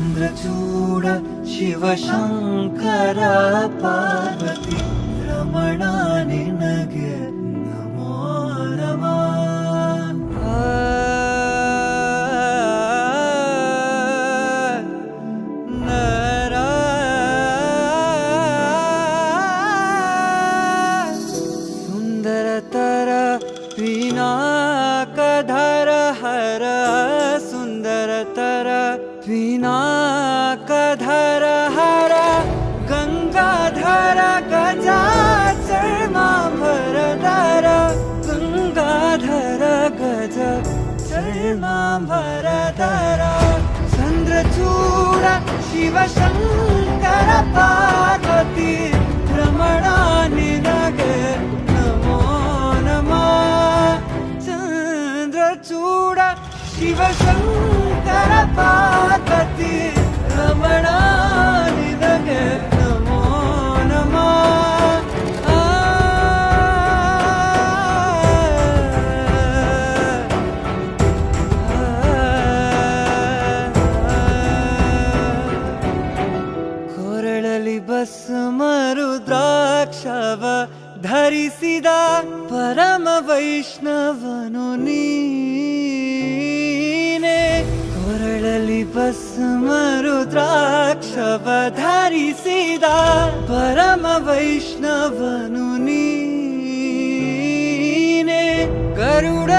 ಚಂದ್ರಚೂಡ ಶಿವಶಂಕರ ಪಾರ್ವತಿ ರಮಣ ನಿನಗೆ ನಮೋ ನಮಃ. ಸುಂದರತರ ಪಿನಾಕಧರ ಹರ ಸುಂದರತರ ಪಿನಾಕಧರ ಹರ ಗಂಗಾಧರ ಗಜಾಚರ್ಮಾಂಬರಧರ ಗಂಗಾಧರ ಗಜ ಚರ್ಮಾಂಬರಧರ ಚಂದ್ರಚೂಡ ಶಿವಶಂಕರ ಪಾರ್ವತಿ ರಮಣ ನಿನಗೆ ನಮೋ ನಮಃ. ಚಂದ್ರಚೂಡ ಶಿವಶಂಕರ ಪಾರ್ವತಿ ರಮಣ ನಿನಗೆ ನಮೋ ನಮಃ. ಕೊರಳಲಿ ಭಸ್ಮ ರುದ್ರಾಕ್ಷವ ಧರಿಸಿದ ಪರಮ ವೈಷ್ಣವನು ನೀನೆ. ಕೊರಳಲಿ ಭಸ್ಮ ರುದ್ರಾಕ್ಷವ ಧರಿಸಿದ ಪರಮ ವೈಷ್ಣವನು ನೀನೆ. ಗರುಡ